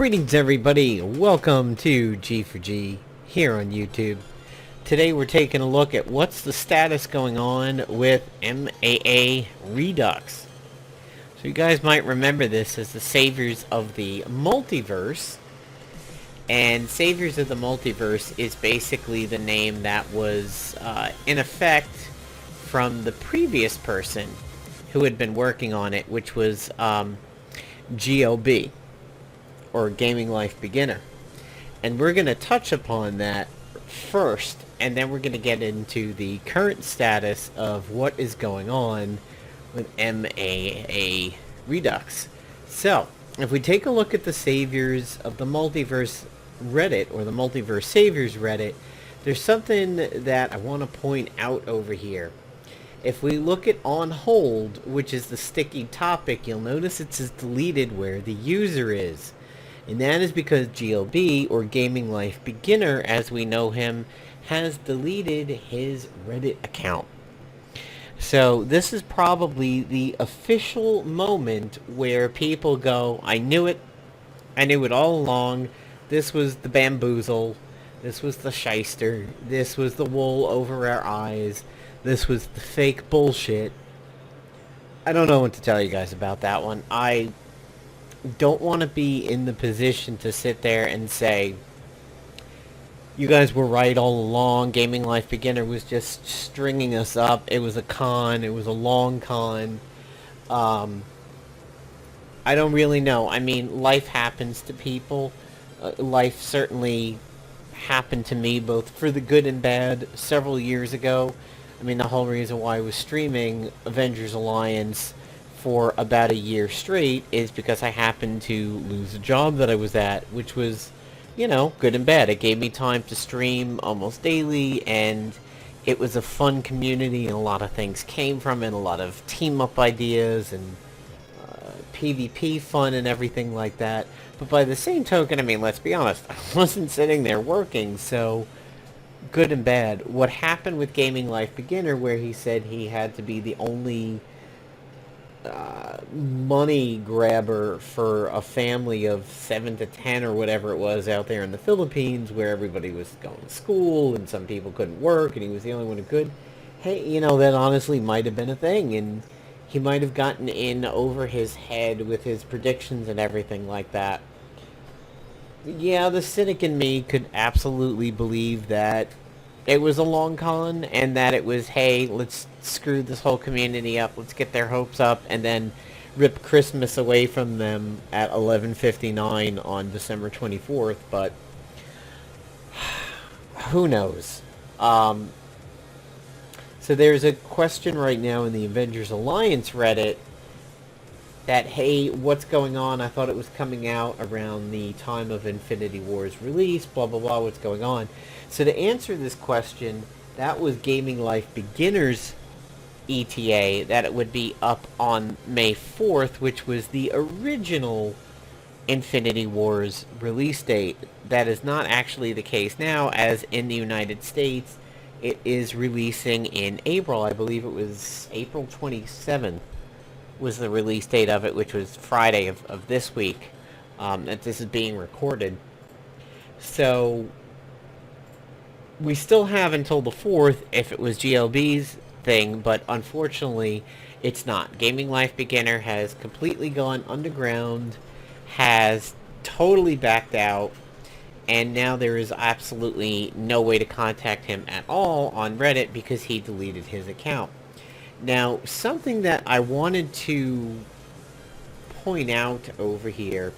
Greetings everybody, welcome to G4G here on YouTube. Today we're taking a look at what's the status going on with MAA Redux. So you guys might remember this as the Saviors of the Multiverse. And Saviors of the Multiverse is basically the name that was in effect from the previous person who had been working on it, which was GLB. Or Gaming Life Beginner. And we're going to touch upon that first, and then we're going to get into the current status of what is going on with MAA Redux. So, if we take a look at the Saviors of the Multiverse Reddit, or the Multiverse Saviors Reddit, there's something that I want to point out over here. If we look at on hold, which is the sticky topic, you'll notice it says deleted where the user is. And that is because GLB, or Gaming Life Beginner as we know him, has deleted his Reddit account. So this is probably the official moment where people go, I knew it all along, this was the bamboozle, this was the shyster, this was the wool over our eyes, this was the fake bullshit. I don't know what to tell you guys about that one. I don't want to be in the position to sit there and say, you guys were right all along, Gaming Life Beginner was just stringing us up, it was a con, it was a long con. I don't really know. I mean, life happens to people. Life certainly happened to me, both for the good and bad, several years ago. I mean, the whole reason why I was streaming Avengers Alliance for about a year straight is because I happened to lose a job that I was at, which was, you know, good and bad. It gave me time to stream almost daily, and it was a fun community, and a lot of things came from it, a lot of team-up ideas, and PvP fun, and everything like that. But by the same token, I mean, let's be honest, I wasn't sitting there working, so good and bad. What happened with Gaming Life Beginner, where he said he had to be the only money grabber for a family of 7 to 10 or whatever it was out there in the Philippines, where everybody was going to school and some people couldn't work and he was the only one who could. Hey, you know, that honestly might have been a thing, and he might have gotten in over his head with his predictions and everything like that. Yeah, the cynic in me could absolutely believe that it was a long con, and that it was, hey, let's screw this whole community up, let's get their hopes up, and then rip Christmas away from them at 11:59 on December 24th, but who knows? So there's a question right now in the Avengers Alliance Reddit that, hey, what's going on? I thought it was coming out around the time of Infinity War's release, blah, blah, blah, what's going on? So to answer this question, that was Gaming Life Beginner's ETA, that it would be up on May 4th, which was the original Infinity War's release date. That is not actually the case now, as in the United States, it is releasing in April. I believe it was April 27th. Was the release date of it, which was Friday of this week, that this is being recorded. So we still have until the 4th if it was GLB's thing, but unfortunately it's not. Gaming Life Beginner has completely gone underground, has totally backed out, and now there is absolutely no way to contact him at all on Reddit because he deleted his account. Now, something that I wanted to point out over here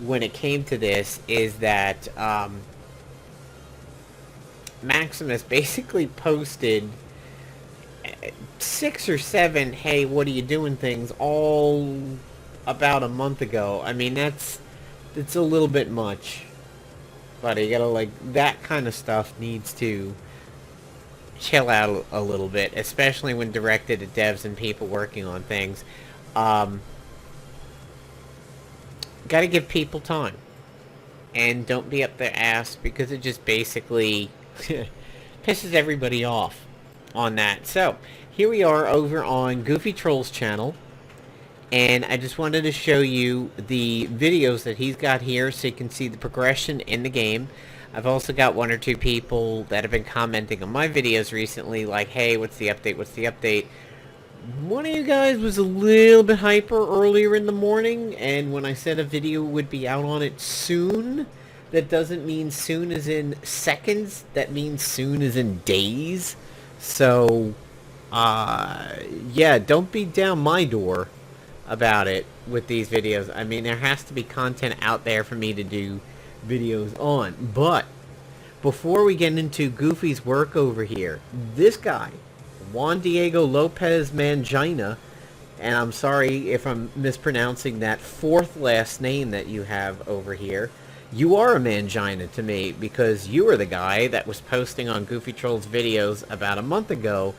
when it came to this is that Maximus basically posted 6 or 7, hey, what are you doing things, all about a month ago. I mean, that's a little bit much. But you gotta, like, that kind of stuff needs to chill out a little bit, especially when directed at devs and people working on things. Gotta give people time. And don't be up their ass, because it just basically pisses everybody off on that. So, here we are over on Goofytroll's channel. And I just wanted to show you the videos that he's got here so you can see the progression in the game. I've also got one or two people that have been commenting on my videos recently, like, hey, what's the update, what's the update? One of you guys was a little bit hyper earlier in the morning, and when I said a video would be out on it soon, that doesn't mean soon as in seconds, that means soon as in days. So, yeah, don't beat down my door about it with these videos. I mean, there has to be content out there for me to do videos on. But before we get into Goofy's work over here, this guy, Juan Diego Lopez Mangina, and I'm sorry if I'm mispronouncing that fourth last name that you have over here, you are a mangina to me, because you are the guy that was posting on Goofytroll's videos about a month ago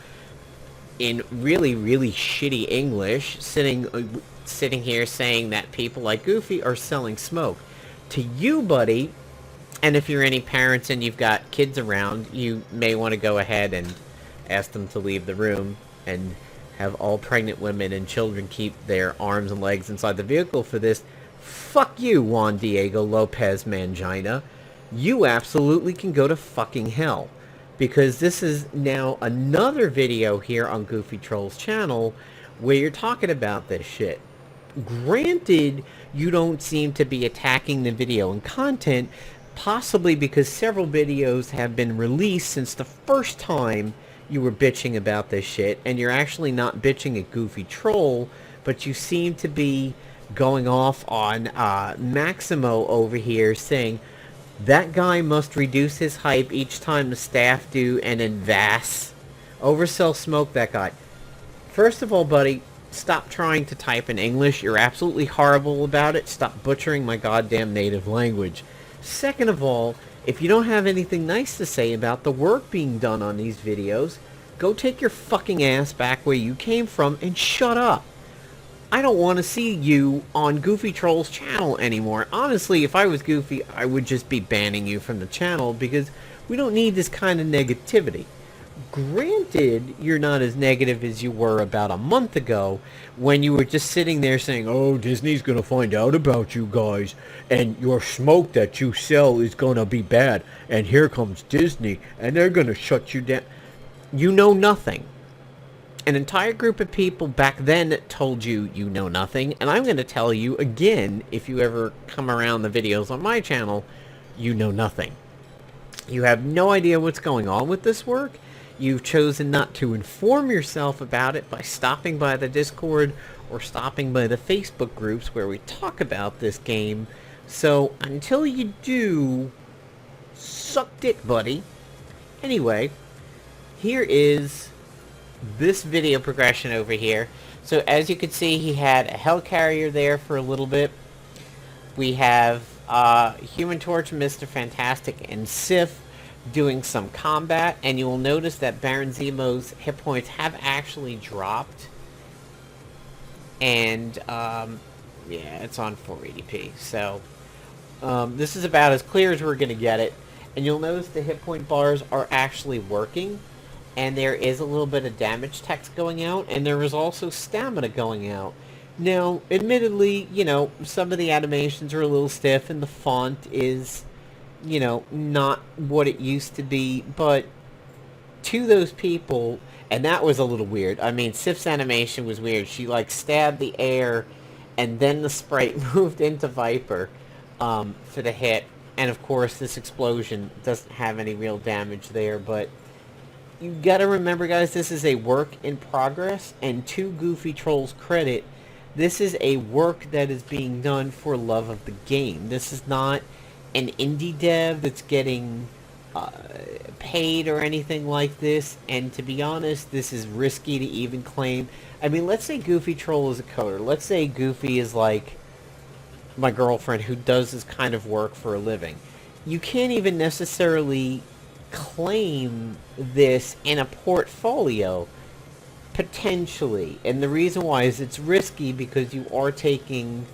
in really, really shitty English, sitting here saying that people like Goofy are selling smoke. To you, buddy, and if you're any parents and you've got kids around, you may want to go ahead and ask them to leave the room and have all pregnant women and children keep their arms and legs inside the vehicle for this. Fuck you, Juan Diego Lopez Mangina. You absolutely can go to fucking hell. Because this is now another video here on Goofytroll's channel where you're talking about this shit. Granted, you don't seem to be attacking the video and content, possibly because several videos have been released since the first time you were bitching about this shit, and you're actually not bitching at Goofytroll, but you seem to be going off on Maximo over here saying, that guy must reduce his hype each time the staff do and then Vass. Oversell smoke that guy. First of all, buddy, stop trying to type in English. You're absolutely horrible about it. Stop butchering my goddamn native language. Second of all, if you don't have anything nice to say about the work being done on these videos, go take your fucking ass back where you came from and shut up. I don't want to see you on Goofytroll's channel anymore. Honestly, if I was Goofy, I would just be banning you from the channel because we don't need this kind of negativity. Granted, you're not as negative as you were about a month ago when you were just sitting there saying, oh, Disney's going to find out about you guys and your smoke that you sell is going to be bad and here comes Disney and they're going to shut you down. You know nothing. An entire group of people back then told you you know nothing, and I'm going to tell you again, if you ever come around the videos on my channel, you know nothing. You have no idea what's going on with this work. You've chosen not to inform yourself about it by stopping by the Discord or stopping by the Facebook groups where we talk about this game. So until you do, suck it, buddy. Anyway, here is this video progression over here. So as you can see, he had a helicarrier there for a little bit. We have Human Torch, Mr. Fantastic, and Sif doing some combat, and you will notice that Baron Zemo's hit points have actually dropped. And yeah, it's on 480p. So this is about as clear as we're going to get it. And you'll notice the hit point bars are actually working. And there is a little bit of damage text going out, and there is also stamina going out. Now, admittedly, you know, some of the animations are a little stiff, and the font is, you know, not what it used to be, but to those people, and that was a little weird. I mean, Sif's animation was weird. She, like, stabbed the air, and then the sprite moved into Viper for the hit. And, of course, this explosion doesn't have any real damage there, but you gotta remember, guys, this is a work in progress, and to Goofytroll's credit, this is a work that is being done for love of the game. This is not an indie dev that's getting paid or anything like this, and to be honest, this is risky to even claim. I mean, let's say Goofytroll is a coder. Let's say Goofy is like my girlfriend who does this kind of work for a living. You can't even necessarily claim this in a portfolio, potentially, and the reason why is it's risky because you are taking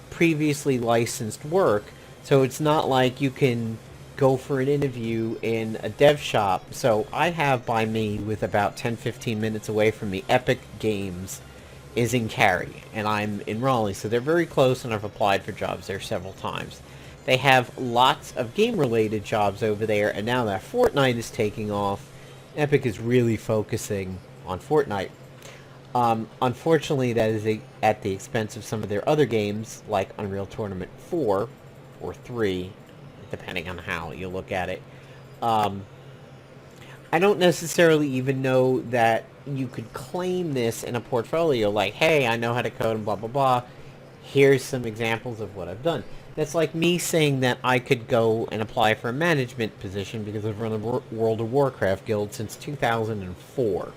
previously licensed work, so it's not like you can go for an interview in a dev shop. So I have by me, with about 10-15 minutes away from me, Epic Games, is in Cary, and I'm in Raleigh, so they're very close, and I've applied for jobs there several times. They have lots of game-related jobs over there, and now that Fortnite is taking off, Epic is really focusing on Fortnite. Unfortunately, that is at the expense of some of their other games, like Unreal Tournament 4, or 3, depending on how you look at it. Um, I don't necessarily even know that you could claim this in a portfolio, like, hey, I know how to code and blah, blah, blah. Here's some examples of what I've done. That's like me saying that I could go and apply for a management position because I've run a World of Warcraft guild since 2004.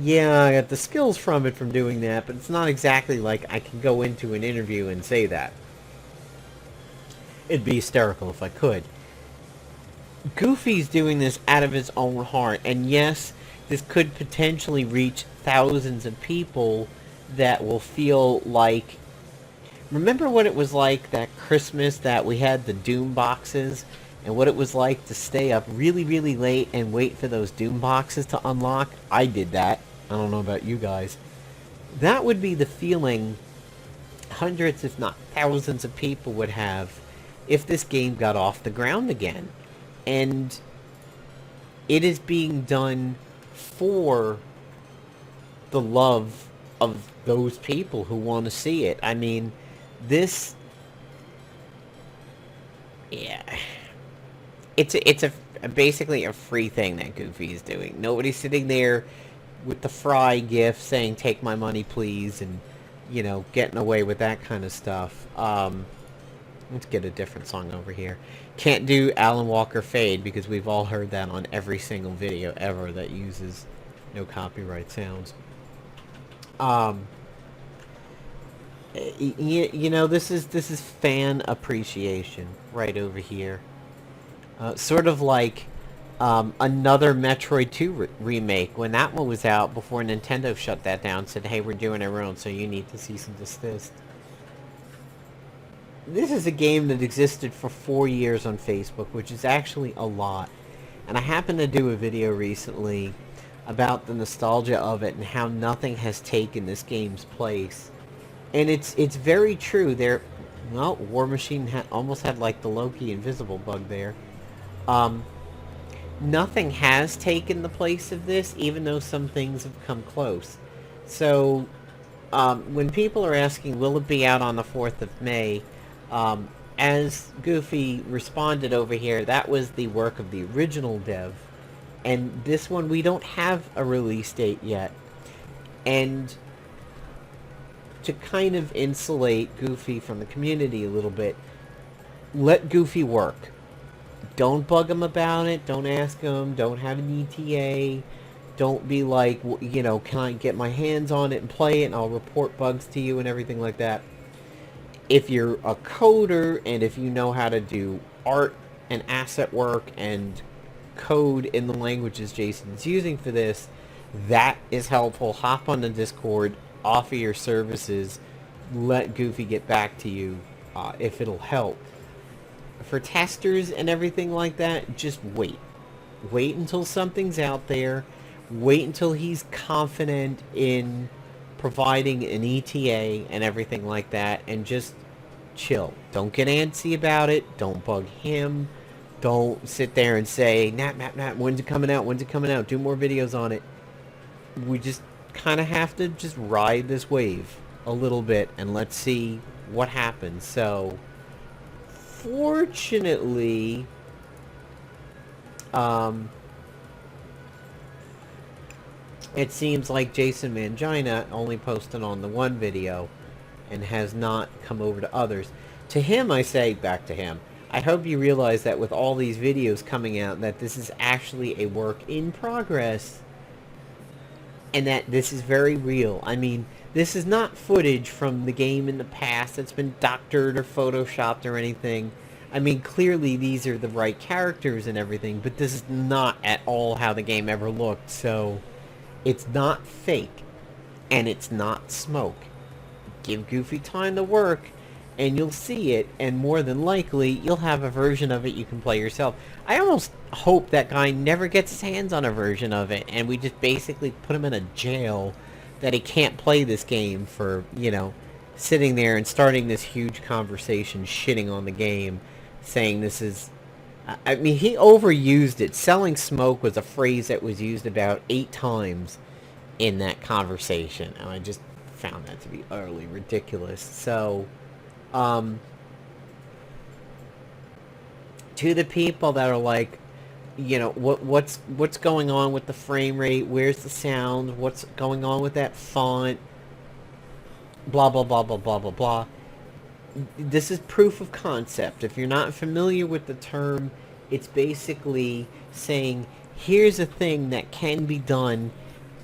Yeah, I got the skills from it from doing that, but it's not exactly like I can go into an interview and say that. It'd be hysterical if I could. Goofy's doing this out of his own heart, and yes, this could potentially reach thousands of people that will feel like... Remember what it was like that Christmas that we had the Doom boxes, and what it was like to stay up really, really late and wait for those Doom boxes to unlock? I did that. I don't know about you guys. That would be the feeling hundreds, if not thousands of people would have if this game got off the ground again. And it is being done for the love of those people who want to see it. I mean, this... Yeah. It's basically a free thing that Goofy is doing. Nobody's sitting there with the Fry gif saying, take my money, please, and, you know, getting away with that kind of stuff. Let's get a different song over here. Can't do Alan Walker Fade because we've all heard that on every single video ever that uses no copyright sounds. You know, this is fan appreciation right over here. Sort of like another Metroid 2 remake. When that one was out, before Nintendo shut that down, said, hey, we're doing our own, so you need to cease and desist. This is a game that existed for 4 years on Facebook, which is actually a lot. And I happened to do a video recently about the nostalgia of it and how nothing has taken this game's place. And it's very true. Well, War Machine almost had like the Loki invisible bug there. Nothing has taken the place of this, even though some things have come close. So, when people are asking, will it be out on the 4th of May, as Goofy responded over here, that was the work of the original dev. And this one, we don't have a release date yet. And to kind of insulate Goofy from the community a little bit, let Goofy work. Don't bug him about it. Don't ask him. Don't have an ETA. Don't be like, you know, can I get my hands on it and play it and I'll report bugs to you and everything like that. If you're a coder and if you know how to do art and asset work and code in the languages Jason's using for this, that is helpful. Hop on the Discord, offer your services, let Goofy get back to you if it'll help. For testers and everything like that, just wait. Wait until something's out there. Wait until he's confident in providing an ETA and everything like that, and just chill. Don't get antsy about it. Don't bug him. Don't sit there and say, Nat, when's it coming out? When's it coming out? Do more videos on it. We just kind of have to just ride this wave a little bit, and let's see what happens. So, fortunately, it seems like Jason Mangina only posted on the one video and has not come over to others. To him, I say, back to him, I hope you realize that with all these videos coming out, that this is actually a work in progress, and that this is very real. I mean, this is not footage from the game in the past that's been doctored or photoshopped or anything. I mean, clearly these are the right characters and everything, but this is not at all how the game ever looked, so it's not fake, and it's not smoke. Give Goofy time to work, and you'll see it, and more than likely, you'll have a version of it you can play yourself. I almost hope that guy never gets his hands on a version of it, and we just basically put him in a jail that he can't play this game for, sitting there and starting this huge conversation shitting on the game, saying this is... I mean, he overused it. Selling smoke was a phrase that was used about 8 times in that conversation, and I just found that to be utterly ridiculous. So, to the people that are like, what's going on with the frame rate? Where's the sound? What's going on with that font? Blah blah blah blah blah blah blah. This is proof of concept. If you're not familiar with the term, it's basically saying here's a thing that can be done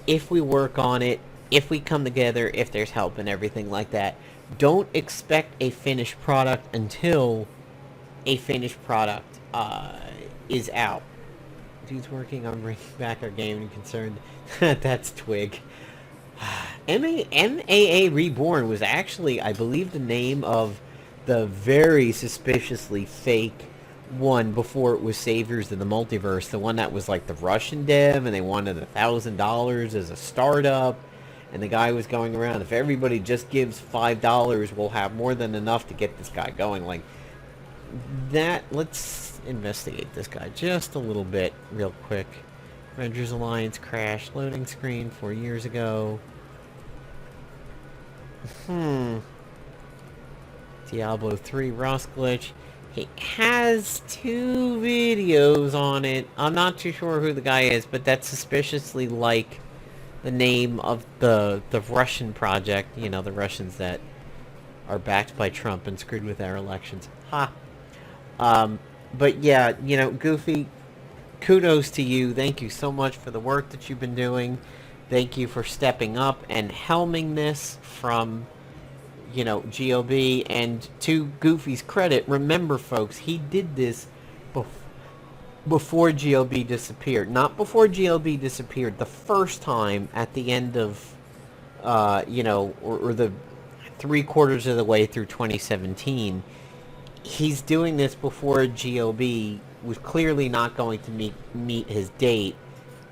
if we work on it, if we come together, if there's help and everything like that. Don't expect a finished product until a finished product is out. Dude's working on bringing back our game and concerned. That's Twig. MAA Reborn was actually, I believe, the name of the very suspiciously fake one before it was Saviors of the Multiverse. The one that was like the Russian dev, and they wanted $1,000 as a startup. And the guy was going around, if everybody just gives $5, we'll have more than enough to get this guy going. Like that. Let's investigate this guy just a little bit real quick. Rangers Alliance crashed. Loading screen 4 years ago. Diablo 3 Ross glitch. He has 2 videos on it. I'm not too sure who the guy is, but that's suspiciously like the name of the Russian project. You know, the Russians that are backed by Trump and screwed with our elections. Ha! But yeah, Goofy, kudos to you. Thank you so much for the work that you've been doing. Thank you for stepping up and helming this from, GLB. And to Goofy's credit, remember, folks, he did this before GLB disappeared. Not before GLB disappeared. The first time at the end of, or the 3/4 of the way through 2017. He's doing this before GLB was clearly not going to meet his date,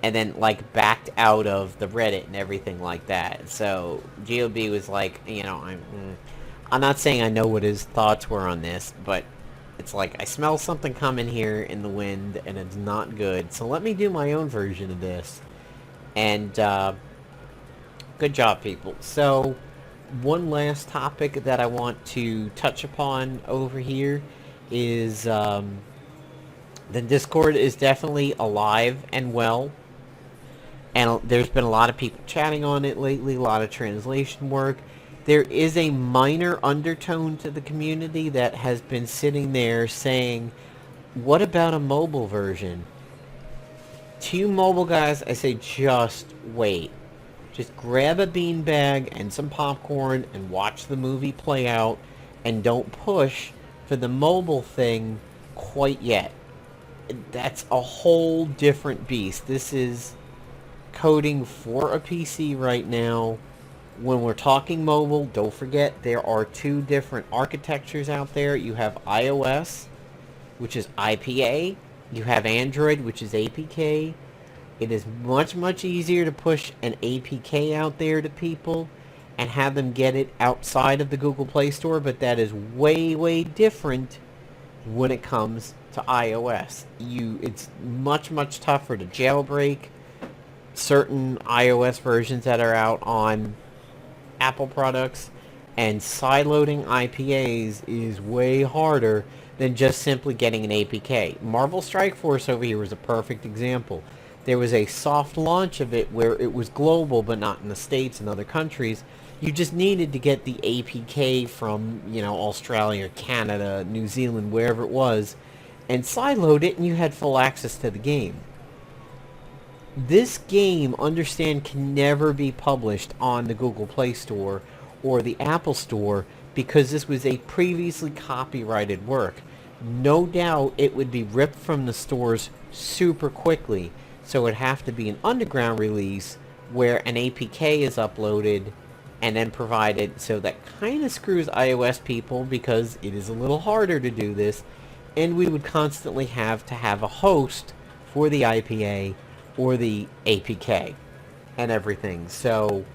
and then backed out of the Reddit and everything like that. So GLB was like, I'm not saying I know what his thoughts were on this, but it's like I smell something coming here in the wind, and it's not good. So let me do my own version of this. And good job, people. So one last topic that I want to touch upon over here is the Discord is definitely alive and well, and there's been a lot of people chatting on it lately, a lot of translation work. There is a minor undertone to the community that has been sitting there saying, what about a mobile version? To you mobile guys, I say just wait. Just grab a beanbag and some popcorn and watch the movie play out, and don't push for the mobile thing quite yet. That's a whole different beast. This is coding for a PC right now. When we're talking mobile, don't forget there are 2 different architectures out there. You have iOS, which is IPA. You have Android, which is APK. It is much, much easier to push an APK out there to people and have them get it outside of the Google Play Store, but that is way, way different when it comes to iOS. It's much, much tougher to jailbreak certain iOS versions that are out on Apple products, and sideloading IPAs is way harder than just simply getting an APK. Marvel Strike Force over here was a perfect example. There was a soft launch of it where it was global, but not in the States and other countries. You just needed to get the APK from, Australia, Canada, New Zealand, wherever it was, and sideload it, and you had full access to the game. This game, understand, can never be published on the Google Play Store or the Apple Store because this was a previously copyrighted work. No doubt it would be ripped from the stores super quickly. So it'd have to be an underground release where an APK is uploaded and then provided. So that kind of screws iOS people because it is a little harder to do this. And we would constantly have to have a host for the IPA or the APK and everything. So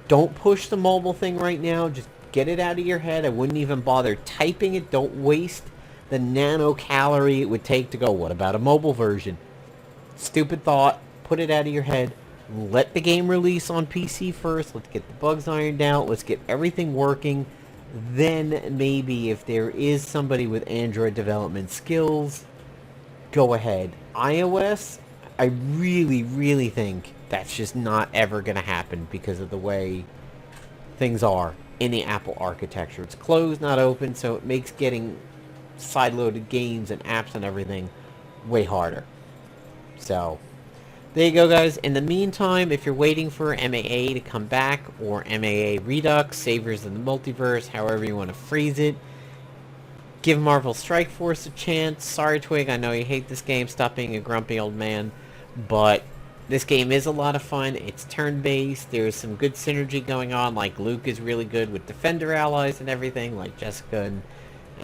Don't push the mobile thing right now. Just get it out of your head. I wouldn't even bother typing it. Don't waste the nanocalorie it would take to go, what about a mobile version? Stupid thought. Put it out of your head. Let the game release on PC first. Let's get the bugs ironed out. Let's get everything working. Then maybe if there is somebody with Android development skills, go ahead. iOS, I really, really think that's just not ever going to happen because of the way things are in the Apple architecture. It's closed, not open, so it makes getting side-loaded games and apps and everything way harder. So, there you go, guys. In the meantime, if you're waiting for MAA to come back, or MAA Redux, Saviors of the Multiverse, however you want to phrase it, give Marvel Strike Force a chance. Sorry, Twig, I know you hate this game. Stop being a grumpy old man. But this game is a lot of fun. It's turn-based. There's some good synergy going on. Like, Luke is really good with Defender allies and everything, like Jessica and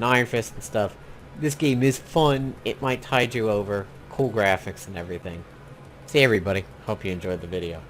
Iron Fist and stuff. This game is fun. It might tide you over. Cool graphics and everything. See everybody. Hope you enjoyed the video.